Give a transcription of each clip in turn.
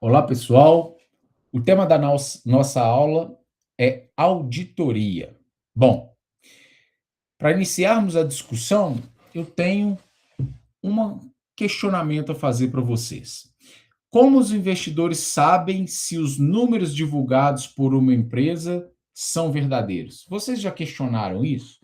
Olá, pessoal. O tema da nossa aula é auditoria. Bom, para iniciarmos a discussão, eu tenho um questionamento a fazer para vocês. Como os investidores sabem se os números divulgados por uma empresa são verdadeiros? Vocês já questionaram isso?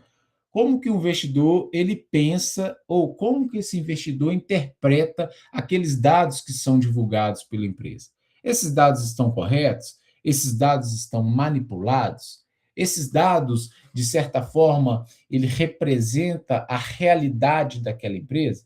Como que o investidor ele pensa ou como que esse investidor interpreta aqueles dados que são divulgados pela empresa? Esses dados estão corretos? Esses dados estão manipulados? Esses dados, de certa forma, ele representa a realidade daquela empresa?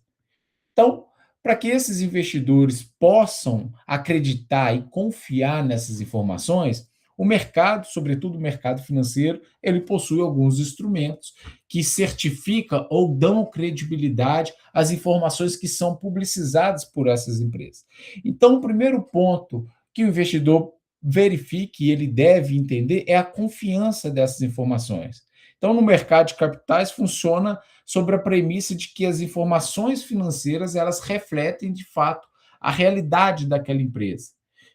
Então, para que esses investidores possam acreditar e confiar nessas informações, o mercado, sobretudo o mercado financeiro, ele possui alguns instrumentos que certificam ou dão credibilidade às informações que são publicizadas por essas empresas. Então, o primeiro ponto que o investidor verifique e ele deve entender é a confiança dessas informações. Então, no mercado de capitais funciona sobre a premissa de que as informações financeiras elas refletem de fato a realidade daquela empresa.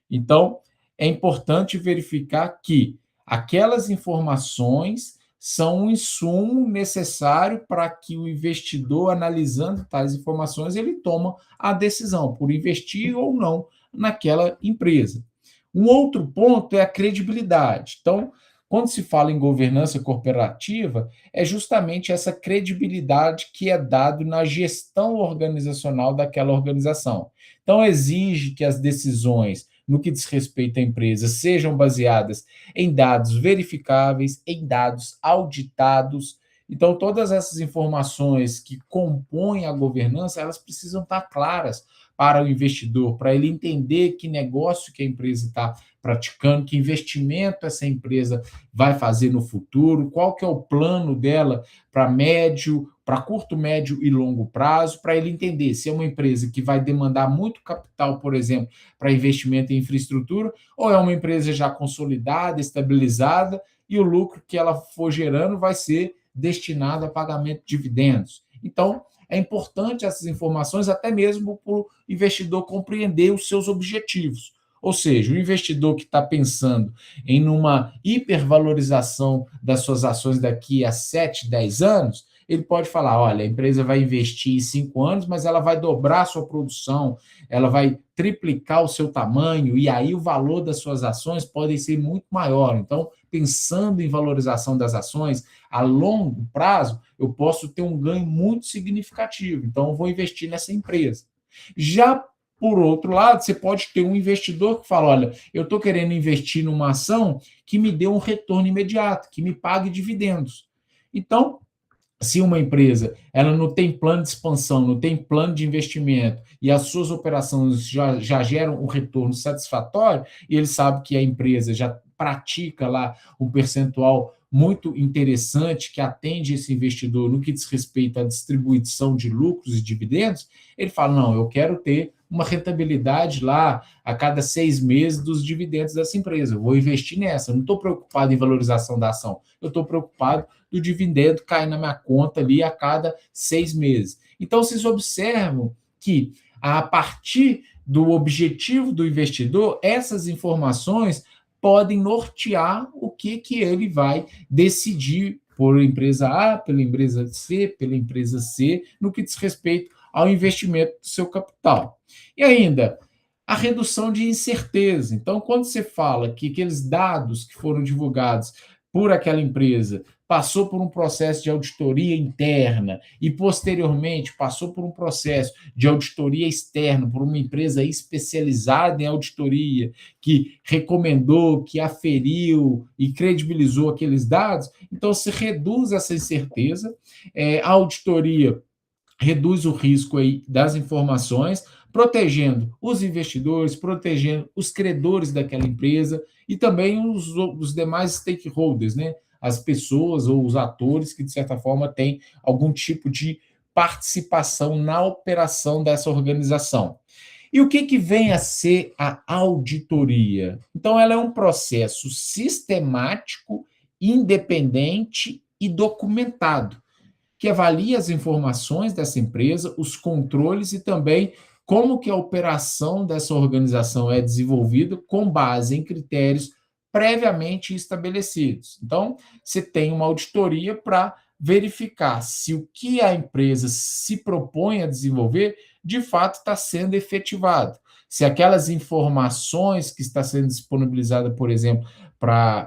Então, é importante verificar que aquelas informações são um insumo necessário para que o investidor, analisando tais informações, ele toma a decisão por investir ou não naquela empresa. Um outro ponto é a credibilidade. Então, quando se fala em governança corporativa, é justamente essa credibilidade que é dado na gestão organizacional daquela organização. Então, exige que as decisões, no que diz respeito à empresa, sejam baseadas em dados verificáveis, em dados auditados. Então, todas essas informações que compõem a governança, elas precisam estar claras para o investidor, para ele entender que negócio que a empresa está praticando, que investimento essa empresa vai fazer no futuro, qual que é o plano dela para médio, para curto, médio e longo prazo, para ele entender se é uma empresa que vai demandar muito capital, por exemplo, para investimento em infraestrutura, ou é uma empresa já consolidada, estabilizada, e o lucro que ela for gerando vai ser destinado a pagamento de dividendos. Então, é importante essas informações, até mesmo para o investidor compreender os seus objetivos. Ou seja, o investidor que está pensando em uma hipervalorização das suas ações daqui a 7, 10 anos, ele pode falar, olha, a empresa vai investir em 5 anos, mas ela vai dobrar a sua produção, ela vai triplicar o seu tamanho, e aí o valor das suas ações pode ser muito maior. Então, pensando em valorização das ações, a longo prazo, eu posso ter um ganho muito significativo. Então, eu vou investir nessa empresa. Já por outro lado, você pode ter um investidor que fala: olha, eu estou querendo investir numa ação que me dê um retorno imediato, que me pague dividendos. Então, se uma empresa ela não tem plano de expansão, não tem plano de investimento e as suas operações já geram um retorno satisfatório, e ele sabe que a empresa já pratica lá um percentual muito interessante que atende esse investidor no que diz respeito à distribuição de lucros e dividendos, ele fala, não, eu quero ter uma rentabilidade lá a cada 6 meses dos dividendos dessa empresa, eu vou investir nessa, eu não estou preocupado em valorização da ação, eu estou preocupado do dividendo cair na minha conta ali a cada 6 meses. Então, vocês observam que, a partir do objetivo do investidor, essas informações podem nortear o que ele vai decidir por empresa A, pela empresa C, pela empresa C, no que diz respeito ao investimento do seu capital. E ainda, a redução de incerteza. Então, quando você fala que aqueles dados que foram divulgados por aquela empresa passou por um processo de auditoria interna e, posteriormente, passou por um processo de auditoria externa por uma empresa especializada em auditoria, que recomendou, que aferiu e credibilizou aqueles dados, então se reduz essa incerteza, a auditoria reduz o risco aí das informações, protegendo os investidores, protegendo os credores daquela empresa e também os demais stakeholders, né? As pessoas ou os atores que, de certa forma, têm algum tipo de participação na operação dessa organização. E o que vem a ser a auditoria? Então, ela é um processo sistemático, independente e documentado que avalia as informações dessa empresa, os controles e também como que a operação dessa organização é desenvolvida com base em critérios previamente estabelecidos. Então, você tem uma auditoria para verificar se o que a empresa se propõe a desenvolver, de fato está sendo efetivado. Se aquelas informações que está sendo disponibilizada, por exemplo,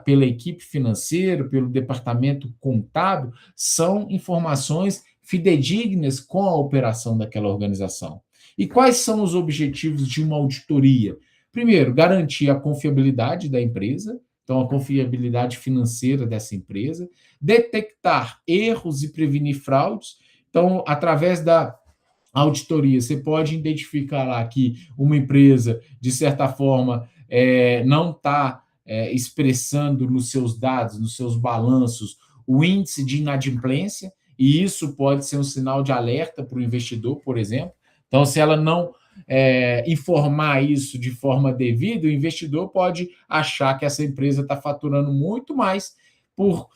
pela equipe financeira, pelo departamento contábil, são informações fidedignas com a operação daquela organização. E quais são os objetivos de uma auditoria? Primeiro, garantir a confiabilidade da empresa, então a confiabilidade financeira dessa empresa, detectar erros e prevenir fraudes. Então, através da auditoria, você pode identificar lá que uma empresa, de certa forma, não está expressando nos seus dados, nos seus balanços, o índice de inadimplência, e isso pode ser um sinal de alerta para o investidor, por exemplo. Então, se ela não informar isso de forma devida, o investidor pode achar que essa empresa está faturando muito mais por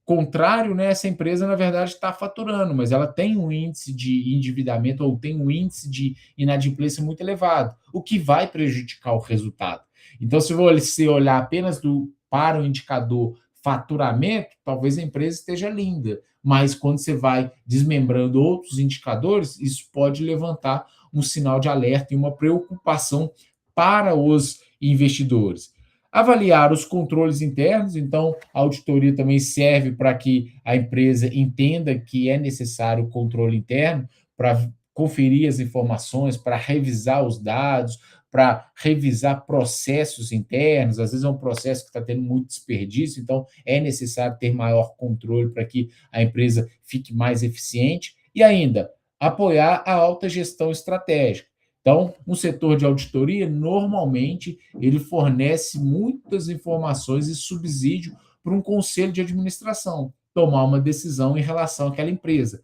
contrário, né, essa empresa, na verdade, está faturando, mas ela tem um índice de endividamento ou tem um índice de inadimplência muito elevado, o que vai prejudicar o resultado. Então, se você olhar apenas para o indicador faturamento, talvez a empresa esteja linda, mas quando você vai desmembrando outros indicadores, isso pode levantar um sinal de alerta e uma preocupação para os investidores. Avaliar os controles internos, então a auditoria também serve para que a empresa entenda que é necessário o controle interno para conferir as informações, para revisar os dados, para revisar processos internos. Às vezes é um processo que está tendo muito desperdício, então é necessário ter maior controle para que a empresa fique mais eficiente. E ainda, apoiar a alta gestão estratégica. Então, um setor de auditoria, normalmente, ele fornece muitas informações e subsídio para um conselho de administração tomar uma decisão em relação àquela empresa,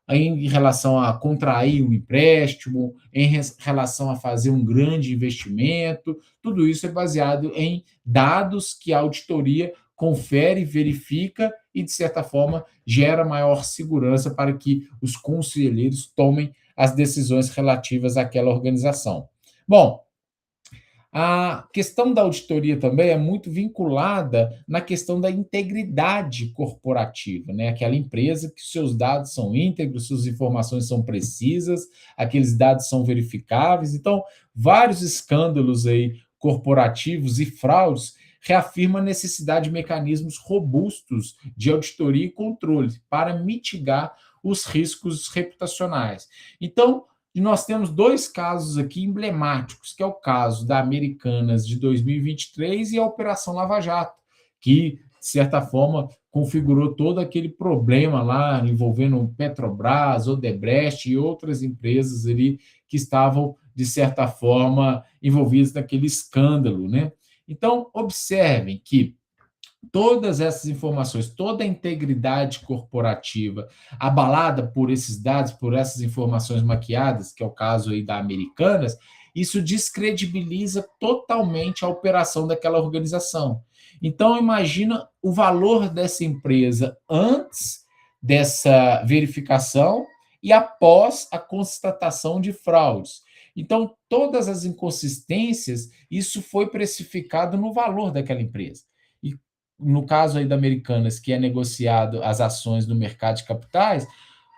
em relação a contrair um empréstimo, em relação a fazer um grande investimento. Tudo isso é baseado em dados que a auditoria confere, verifica e, de certa forma, gera maior segurança para que os conselheiros tomem as decisões relativas àquela organização. Bom, a questão da auditoria também é muito vinculada na questão da integridade corporativa, né? Aquela empresa que seus dados são íntegros, suas informações são precisas, aqueles dados são verificáveis. Então, vários escândalos aí corporativos e fraudes reafirmam a necessidade de mecanismos robustos de auditoria e controle para mitigar os riscos reputacionais. Então, e nós temos dois casos aqui emblemáticos, que é o caso da Americanas de 2023 e a Operação Lava Jato, que, de certa forma, configurou todo aquele problema lá envolvendo Petrobras, Odebrecht e outras empresas ali que estavam, de certa forma, envolvidas naquele escândalo, né? Então, observem que todas essas informações, toda a integridade corporativa abalada por esses dados, por essas informações maquiadas, que é o caso aí da Americanas, isso descredibiliza totalmente a operação daquela organização. Então, imagina o valor dessa empresa antes dessa verificação e após a constatação de fraudes. Então, todas as inconsistências, isso foi precificado no valor daquela empresa. E no caso aí da Americanas, que é negociado as ações no mercado de capitais,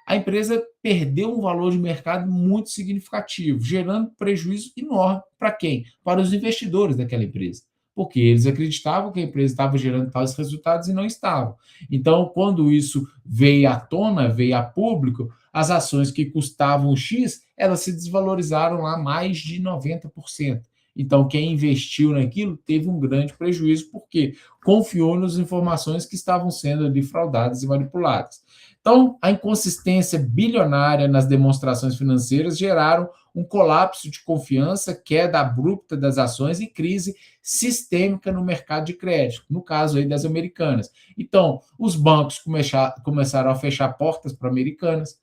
a empresa perdeu um valor de mercado muito significativo, gerando prejuízo enorme para quem? Para os investidores daquela empresa. Porque eles acreditavam que a empresa estava gerando tais resultados e não estava. Então, quando isso veio à tona, veio a público, as ações que custavam X, elas se desvalorizaram lá mais de 90%. Então, quem investiu naquilo teve um grande prejuízo, porque confiou nas informações que estavam sendo ali fraudadas e manipuladas. Então, a inconsistência bilionária nas demonstrações financeiras geraram um colapso de confiança, queda abrupta das ações e crise sistêmica no mercado de crédito, no caso aí das Americanas. Então, os bancos começaram a fechar portas para Americanas,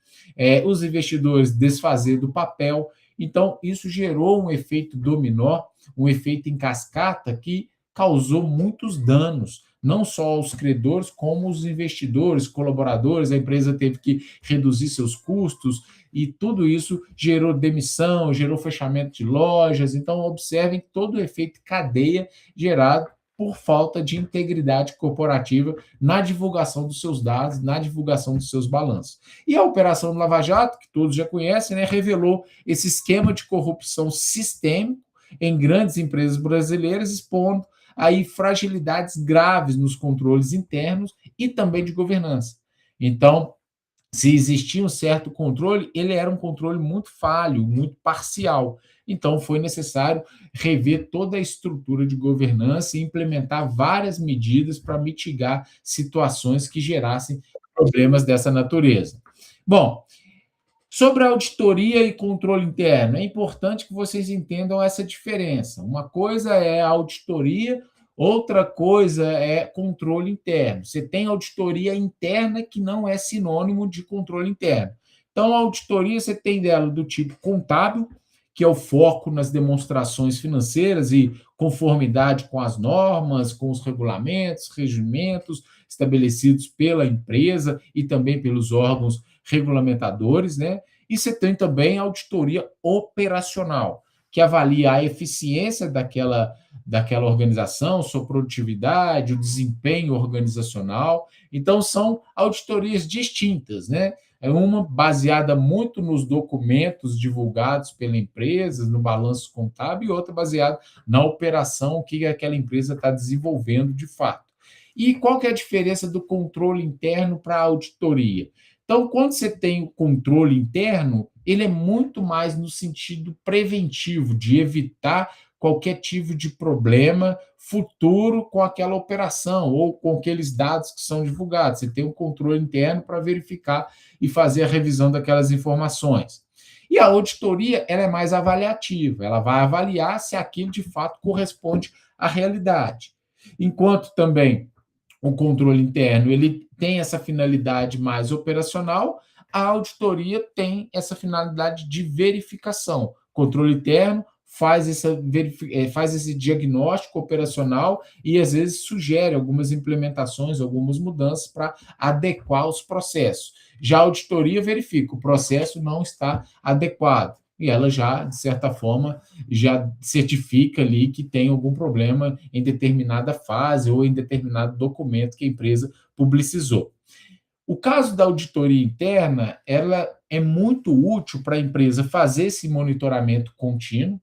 os investidores desfazer do papel. Então, isso gerou um efeito dominó, um efeito em cascata que causou muitos danos, não só aos credores, como os investidores, colaboradores. A empresa teve que reduzir seus custos, e tudo isso gerou demissão, gerou fechamento de lojas. Então, observem todo o efeito cadeia gerado por falta de integridade corporativa na divulgação dos seus dados, na divulgação dos seus balanços. E a Operação do Lava Jato, que todos já conhecem, né, revelou esse esquema de corrupção sistêmico em grandes empresas brasileiras, expondo aí fragilidades graves nos controles internos e também de governança. Então, se existia um certo controle, ele era um controle muito falho, muito parcial. Então, foi necessário rever toda a estrutura de governança e implementar várias medidas para mitigar situações que gerassem problemas dessa natureza. Bom, sobre a auditoria e controle interno, é importante que vocês entendam essa diferença. Uma coisa é a auditoria, outra coisa é controle interno. Você tem auditoria interna, que não é sinônimo de controle interno. Então, a auditoria você tem dela do tipo contábil, que é o foco nas demonstrações financeiras e conformidade com as normas, com os regulamentos, regimentos estabelecidos pela empresa e também pelos órgãos regulamentadores, né? E você tem também a auditoria operacional, que avalia a eficiência daquela organização, sua produtividade, o desempenho organizacional. Então, são auditorias distintas, né? É uma baseada muito nos documentos divulgados pela empresa, no balanço contábil, e outra baseada na operação que aquela empresa está desenvolvendo de fato. E qual que é a diferença do controle interno para a auditoria? Então, quando você tem o controle interno, ele é muito mais no sentido preventivo, de evitar qualquer tipo de problema futuro com aquela operação ou com aqueles dados que são divulgados. Você tem um controle interno para verificar e fazer a revisão daquelas informações. E a auditoria, ela é mais avaliativa, ela vai avaliar se aquilo de fato corresponde à realidade. Enquanto também o controle interno ele tem essa finalidade mais operacional, a auditoria tem essa finalidade de verificação. O controle interno faz esse diagnóstico operacional e, às vezes, sugere algumas implementações, algumas mudanças para adequar os processos. Já a auditoria verifica, o processo não está adequado. E ela já, de certa forma, já certifica ali que tem algum problema em determinada fase ou em determinado documento que a empresa publicizou. O caso da auditoria interna, ela é muito útil para a empresa fazer esse monitoramento contínuo,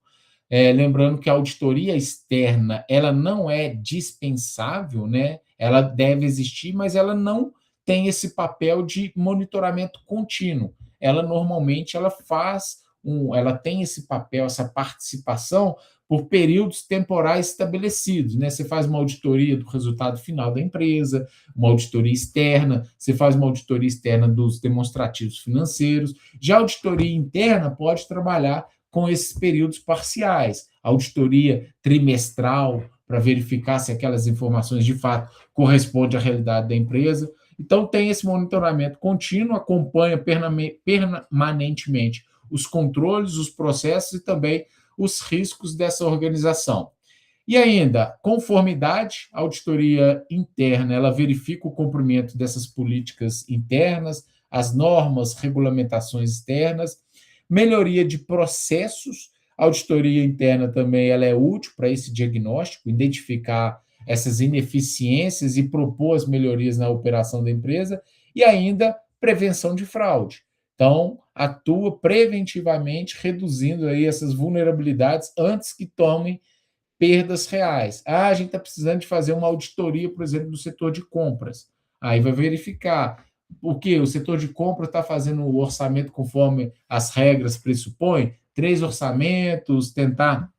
lembrando que a auditoria externa, ela não é dispensável, né? Ela deve existir, mas ela não tem esse papel de monitoramento contínuo. Ela normalmente ela tem esse papel, essa participação por períodos temporais estabelecidos, né? Você faz uma auditoria do resultado final da empresa, uma auditoria externa, você faz uma auditoria externa dos demonstrativos financeiros. Já a auditoria interna pode trabalhar com esses períodos parciais, auditoria trimestral, para verificar se aquelas informações de fato correspondem à realidade da empresa. Então, tem esse monitoramento contínuo, acompanha permanentemente os controles, os processos e também os riscos dessa organização. E ainda, conformidade, a auditoria interna, ela verifica o cumprimento dessas políticas internas, as normas, regulamentações externas, melhoria de processos, a auditoria interna também ela é útil para esse diagnóstico, identificar essas ineficiências e propor as melhorias na operação da empresa, e ainda prevenção de fraude. Então, atua preventivamente, reduzindo aí essas vulnerabilidades antes que tomem perdas reais. A gente está precisando de fazer uma auditoria, por exemplo, do setor de compras. Aí vai verificar o que o setor de compra está fazendo o orçamento conforme as regras pressupõem, 3 orçamentos, tentar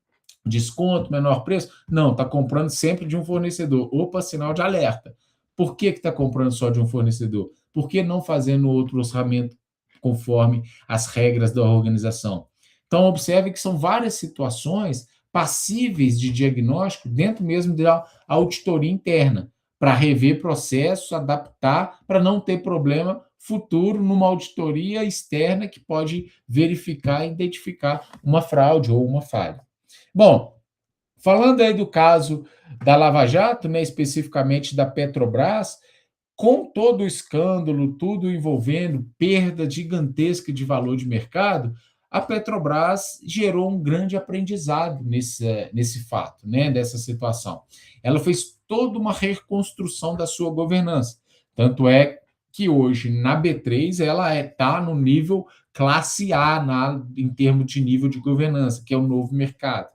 desconto, menor preço. Não, está comprando sempre de um fornecedor. Opa, sinal de alerta. Por que está comprando só de um fornecedor? Por que não fazendo outro orçamento conforme as regras da organização? Então, observe que são várias situações passíveis de diagnóstico dentro mesmo da auditoria interna, para rever processos, adaptar, para não ter problema futuro numa auditoria externa que pode verificar e identificar uma fraude ou uma falha. Bom, falando aí do caso da Lava Jato, né, especificamente da Petrobras, Com todo o escândalo, tudo envolvendo perda gigantesca de valor de mercado, a Petrobras gerou um grande aprendizado nesse fato, né, dessa situação. Ela fez toda uma reconstrução da sua governança. Tanto é que hoje, na B3, ela está no nível classe A em termos de nível de governança, que é o novo mercado.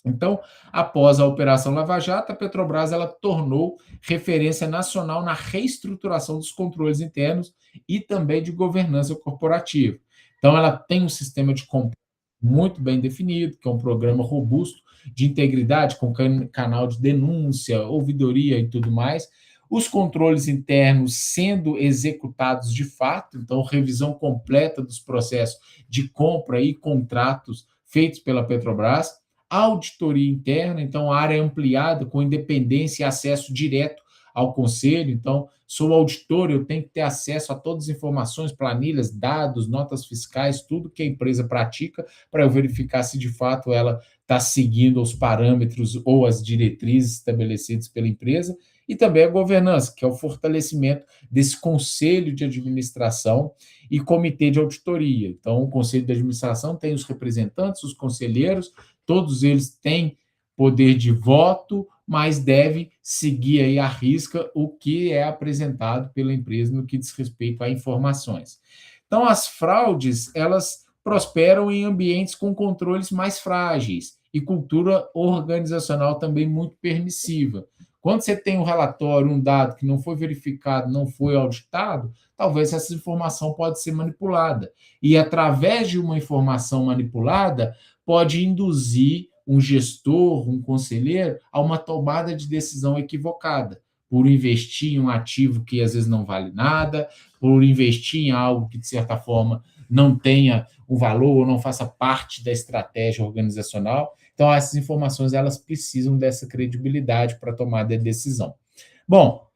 Então, após a Operação Lava Jato, a Petrobras ela tornou referência nacional na reestruturação dos controles internos e também de governança corporativa. Então, ela tem um sistema de compliance muito bem definido, que é um programa robusto de integridade, com canal de denúncia, ouvidoria e tudo mais. Os controles internos sendo executados de fato, então, revisão completa dos processos de compra e contratos feitos pela Petrobras, auditoria interna, então área ampliada com independência e acesso direto ao conselho. Então, sou auditor, eu tenho que ter acesso a todas as informações, planilhas, dados, notas fiscais, tudo que a empresa pratica, para eu verificar se de fato ela está seguindo os parâmetros ou as diretrizes estabelecidas pela empresa. E também a governança, que é o fortalecimento desse conselho de administração e comitê de auditoria. Então, o conselho de administração tem os representantes, os conselheiros, todos eles têm poder de voto, mas deve seguir aí à risca o que é apresentado pela empresa no que diz respeito a informações. Então, as fraudes, elas prosperam em ambientes com controles mais frágeis e cultura organizacional também muito permissiva. Quando você tem um relatório, um dado que não foi verificado, não foi auditado, talvez essa informação pode ser manipulada. E através de uma informação manipulada, pode induzir um gestor, um conselheiro, a uma tomada de decisão equivocada, por investir em um ativo que às vezes não vale nada, por investir em algo que, de certa forma, não tenha um valor ou não faça parte da estratégia organizacional. Então, essas informações elas precisam dessa credibilidade para tomada de decisão. Bom,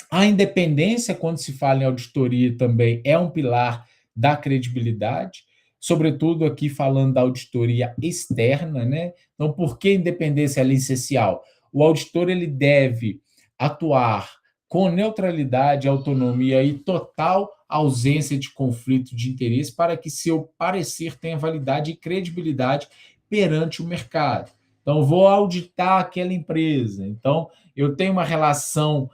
a independência, quando se fala em auditoria, também é um pilar da credibilidade, sobretudo aqui falando da auditoria externa, né? Então, por que independência é essencial? O auditor ele deve atuar com neutralidade, autonomia e total ausência de conflito de interesse para que seu parecer tenha validade e credibilidade perante o mercado. Então, vou auditar aquela empresa. Então, eu tenho uma relação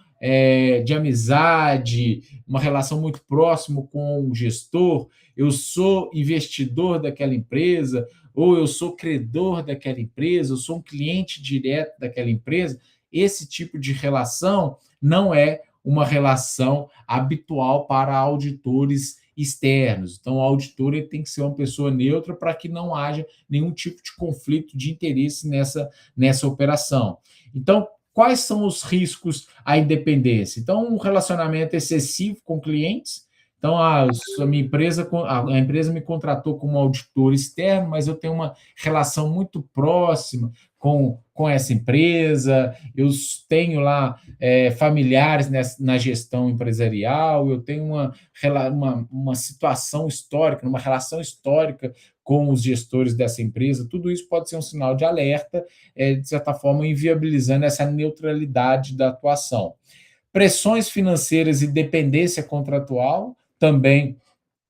de amizade, uma relação muito próxima com o gestor, eu sou investidor daquela empresa, ou eu sou credor daquela empresa, eu sou um cliente direto daquela empresa, esse tipo de relação não é uma relação habitual para auditores externos. Então, o auditor ele tem que ser uma pessoa neutra para que não haja nenhum tipo de conflito de interesse nessa operação. Então, quais são os riscos à independência? Então, um relacionamento excessivo com clientes. Então, a empresa me contratou como auditor externo, mas eu tenho uma relação muito próxima com essa empresa, eu tenho lá familiares na gestão empresarial, eu tenho uma situação histórica, uma relação histórica com os gestores dessa empresa, tudo isso pode ser um sinal de alerta, de certa forma, inviabilizando essa neutralidade da atuação. Pressões financeiras e dependência contratual também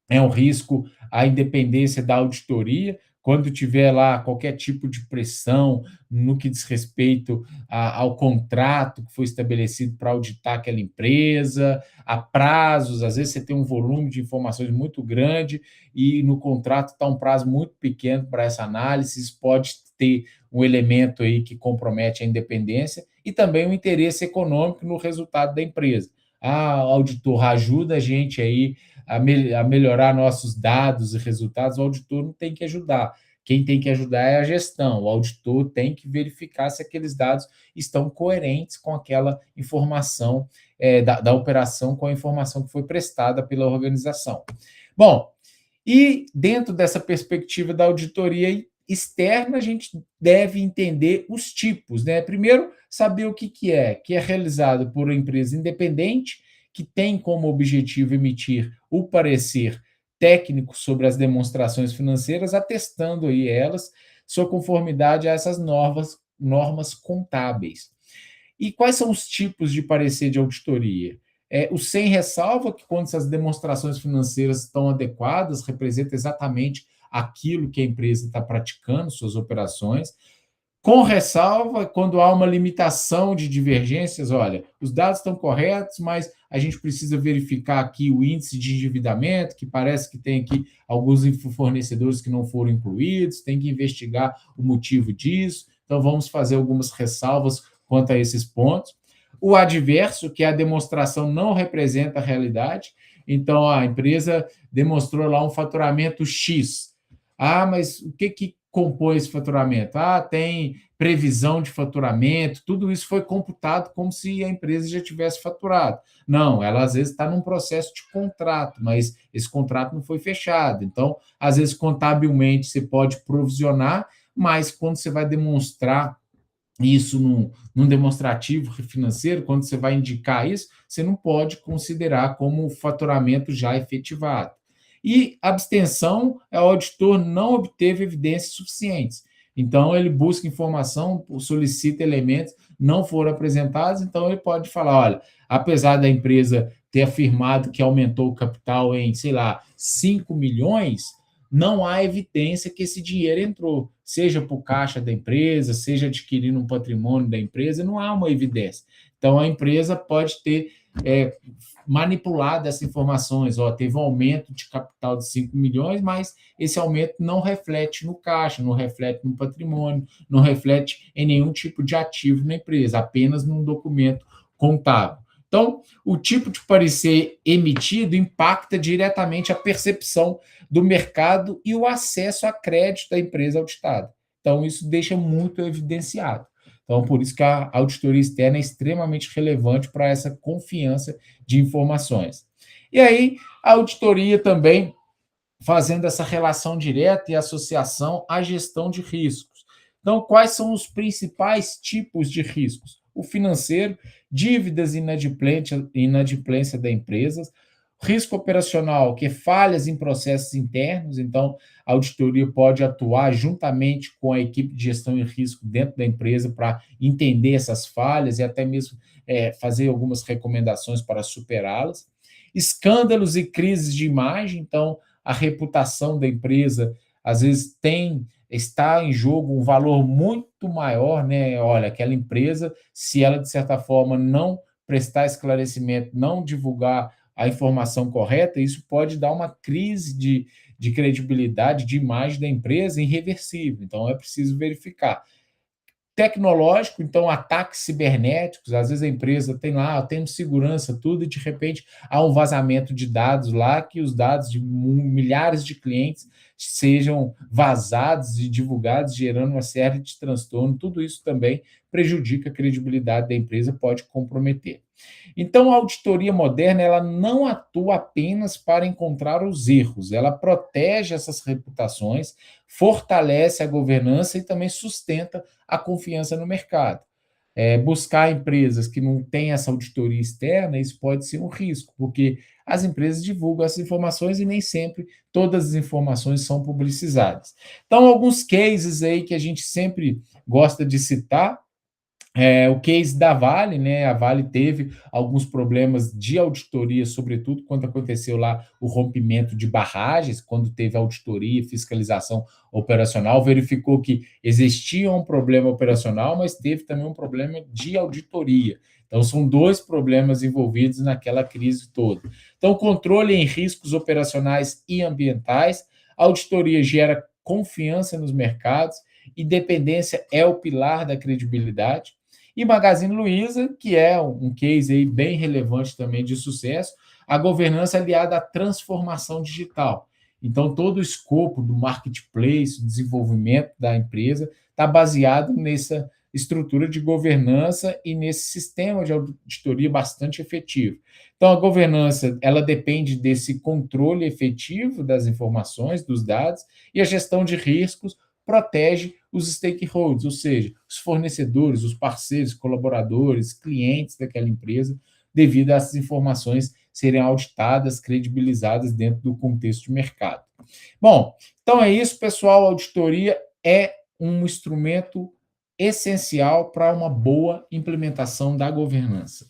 é um risco à independência da auditoria. Quando tiver lá qualquer tipo de pressão no que diz respeito ao contrato que foi estabelecido para auditar aquela empresa, a prazos, às vezes você tem um volume de informações muito grande e no contrato está um prazo muito pequeno para essa análise, isso pode ter um elemento aí que compromete a independência e também o interesse econômico no resultado da empresa. O auditor ajuda a gente aí a melhorar nossos dados e resultados, o auditor não tem que ajudar. Quem tem que ajudar é a gestão. O auditor tem que verificar se aqueles dados estão coerentes com aquela informação da operação, com a informação que foi prestada pela organização. Bom, e dentro dessa perspectiva da auditoria externa, a gente deve entender os tipos, né? Primeiro, saber o que é realizado por uma empresa independente, que tem como objetivo emitir o parecer técnico sobre as demonstrações financeiras, atestando aí elas sua conformidade a essas normas contábeis. E quais são os tipos de parecer de auditoria? O sem ressalva, que quando essas demonstrações financeiras estão adequadas, representa exatamente aquilo que a empresa está praticando, suas operações. Com ressalva, quando há uma limitação de divergências, olha, os dados estão corretos, mas a gente precisa verificar aqui o índice de endividamento, que parece que tem aqui alguns fornecedores que não foram incluídos, tem que investigar o motivo disso, então vamos fazer algumas ressalvas quanto a esses pontos. O adverso, que é a demonstração não representa a realidade, então a empresa demonstrou lá um faturamento X. Mas o que compõe esse faturamento? Tem previsão de faturamento, tudo isso foi computado como se a empresa já tivesse faturado. Não, ela às vezes está num processo de contrato, mas esse contrato não foi fechado. Então, às vezes, contabilmente, você pode provisionar, mas quando você vai demonstrar isso num demonstrativo financeiro, quando você vai indicar isso, você não pode considerar como faturamento já efetivado. E abstenção é o auditor não obteve evidências suficientes. Então, ele busca informação, solicita elementos, não foram apresentados, então ele pode falar, olha, apesar da empresa ter afirmado que aumentou o capital em, sei lá, 5 milhões, não há evidência que esse dinheiro entrou, seja por caixa da empresa, seja adquirindo um patrimônio da empresa, não há uma evidência. Então, a empresa pode ter manipulado essas informações. Teve um aumento de capital de 5 milhões, mas esse aumento não reflete no caixa, não reflete no patrimônio, não reflete em nenhum tipo de ativo na empresa, apenas num documento contábil. Então, o tipo de parecer emitido impacta diretamente a percepção do mercado e o acesso a crédito da empresa auditada. Então, isso deixa muito evidenciado. Então, por isso que a auditoria externa é extremamente relevante para essa confiança de informações. E aí, a auditoria também fazendo essa relação direta e associação à gestão de riscos. Então, quais são os principais tipos de riscos? O financeiro, dívidas e inadimplência da empresa, risco operacional, que é falhas em processos internos, então a auditoria pode atuar juntamente com a equipe de gestão e risco dentro da empresa para entender essas falhas e até mesmo fazer algumas recomendações para superá-las. Escândalos e crises de imagem, então a reputação da empresa às vezes está em jogo um valor muito maior, né? Olha, aquela empresa, se ela de certa forma não prestar esclarecimento, não divulgar a informação correta, isso pode dar uma crise de credibilidade, de imagem da empresa irreversível. Então, é preciso verificar. Tecnológico, então ataques cibernéticos, às vezes a empresa tem lá, tem segurança, tudo, e de repente há um vazamento de dados lá, que os dados de milhares de clientes sejam vazados e divulgados, gerando uma série de transtornos, tudo isso também prejudica a credibilidade da empresa, pode comprometer. Então, a auditoria moderna, ela não atua apenas para encontrar os erros, ela protege essas reputações, fortalece a governança e também sustenta a confiança no mercado. Buscar empresas que não têm essa auditoria externa, isso pode ser um risco, porque as empresas divulgam essas informações e nem sempre todas as informações são publicizadas. Então, alguns cases aí que a gente sempre gosta de citar, o case da Vale, né? A Vale teve alguns problemas de auditoria, sobretudo quando aconteceu lá o rompimento de barragens, quando teve auditoria e fiscalização operacional, verificou que existia um problema operacional, mas teve também um problema de auditoria. Então, são dois problemas envolvidos naquela crise toda. Então, controle em riscos operacionais e ambientais, a auditoria gera confiança nos mercados, independência é o pilar da credibilidade. E Magazine Luiza, que é um case aí bem relevante também de sucesso, a governança aliada à transformação digital. Então, todo o escopo do marketplace, do desenvolvimento da empresa, está baseado nessa estrutura de governança e nesse sistema de auditoria bastante efetivo. Então, a governança, ela depende desse controle efetivo das informações, dos dados, e a gestão de riscos protege os stakeholders, ou seja, os fornecedores, os parceiros, colaboradores, clientes daquela empresa, devido a essas informações serem auditadas, credibilizadas dentro do contexto de mercado. Bom, então é isso, pessoal. A auditoria é um instrumento essencial para uma boa implementação da governança.